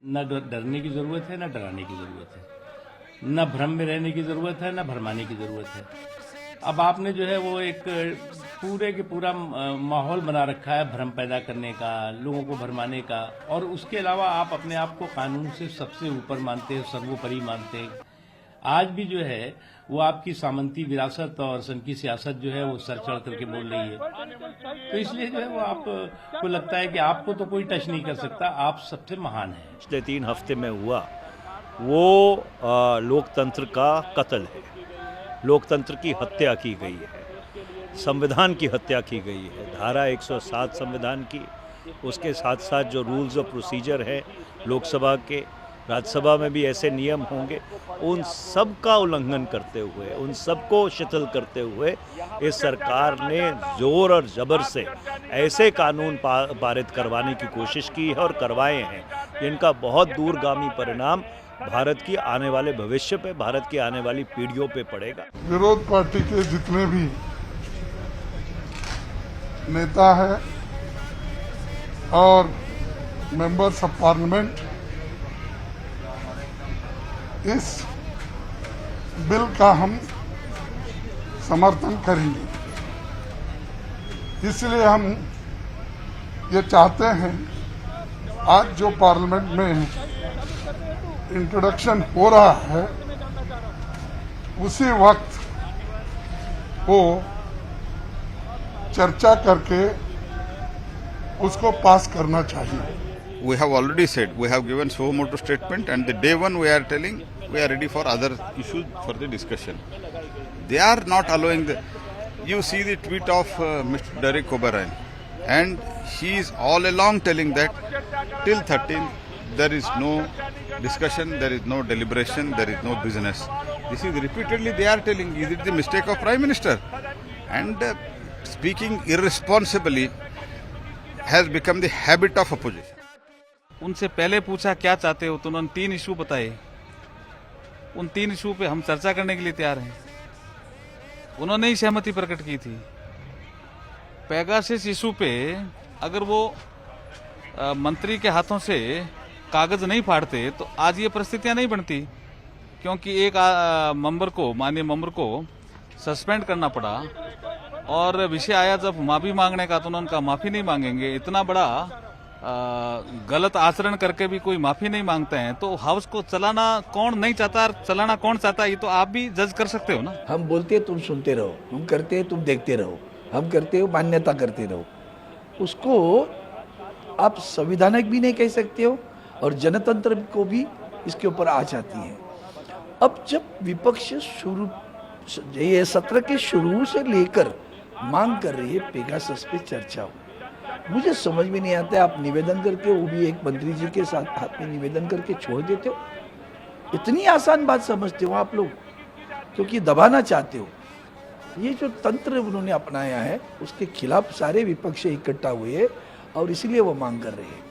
न डरने की ज़रूरत है, न डराने की ज़रूरत है, न भ्रम में रहने की ज़रूरत है, न भरमाने की ज़रूरत है। अब आपने जो है वो एक पूरे के पूरा माहौल बना रखा है भ्रम पैदा करने का, लोगों को भरमाने का, और उसके अलावा आप अपने आप को कानून से सबसे ऊपर मानते हैं, सर्वोपरि मानते हैं। आज भी जो है वो आपकी सामंती विरासत और सन की सियासत जो है वो सर चढ़ करके बोल रही है। तो इसलिए जो है वो आपको लगता है कि आपको तो कोई टच नहीं कर सकता, आप सबसे महान हैं। पिछले 3 हफ्ते में हुआ वो लोकतंत्र का कत्ल है, लोकतंत्र की हत्या की गई है, संविधान की हत्या की गई है। धारा 107 संविधान की, उसके साथ साथ जो रूल्स ऑफ प्रोसीजर है लोकसभा के, राज्यसभा में भी ऐसे नियम होंगे, उन सब का उल्लंघन करते हुए, उन सब को शिथिल करते हुए इस सरकार ने जोर और जबर से ऐसे कानून पारित करवाने की कोशिश की है और करवाए हैं जिनका बहुत दूरगामी परिणाम भारत की आने वाले भविष्य पे, भारत की आने वाली पीढ़ियों पे पड़ेगा। विरोध पार्टी के जितने भी नेता हैं और मेंबर्स ऑफ पार्लियामेंट इस बिल का हम समर्थन करेंगे। इसलिए हम ये चाहते हैं आज जो पार्लियामेंट में इंट्रोडक्शन हो रहा है उसी वक्त वो चर्चा करके उसको पास करना चाहिए। We have already said, we have given so motu statement, and the day one we are telling we are ready for other issues for the discussion. They are not allowing the. You see the tweet of Mr. Derek O'Brien, and he is all along telling that till 13 there is no discussion, there is no deliberation, there is no business. This is repeatedly they are telling. Is it the mistake of Prime Minister? And speaking irresponsibly has become the habit of opposition. उनसे पहले पूछा क्या चाहते हो तो उन्होंने 3 issue बताए। उन 3 इशू पे हम चर्चा करने के लिए तैयार हैं। उन्होंने ही सहमति प्रकट की थी। पेगासस इशू पे अगर वो मंत्री के हाथों से कागज नहीं फाड़ते तो आज ये परिस्थितियां नहीं बनती, क्योंकि एक मेंबर को, माननीय मेंबर को सस्पेंड करना पड़ा और विषय आया जब माफी मांगने का तो उन्होंने कहा माफी नहीं मांगेंगे। इतना बड़ा गलत आचरण करके भी कोई माफी नहीं मांगते हैं तो हाउस को चलाना कौन नहीं चाहता, चलाना कौन चाहता, ये तो आप भी जज कर सकते हो ना। हम बोलते हैं तुम सुनते रहो, हम करते हैं तुम देखते रहो, हम करते हो मान्यता करते रहो। उसको आप संविधानिक भी नहीं कह सकते हो और जनतंत्र को भी इसके ऊपर आ जाती है। अब जब विपक्ष ये सत्र के शुरू से लेकर मांग कर रही है पेगासस पे चर्चा हो, मुझे समझ में नहीं आता है। आप निवेदन करके, वो भी एक मंत्री जी के साथ हाथ में निवेदन करके छोड़ देते हो। इतनी आसान बात समझते हो आप लोग, क्योंकि दबाना चाहते हो। ये जो तंत्र उन्होंने अपनाया है उसके खिलाफ सारे विपक्ष इकट्ठा हुए और इसीलिए वो मांग कर रहे हैं।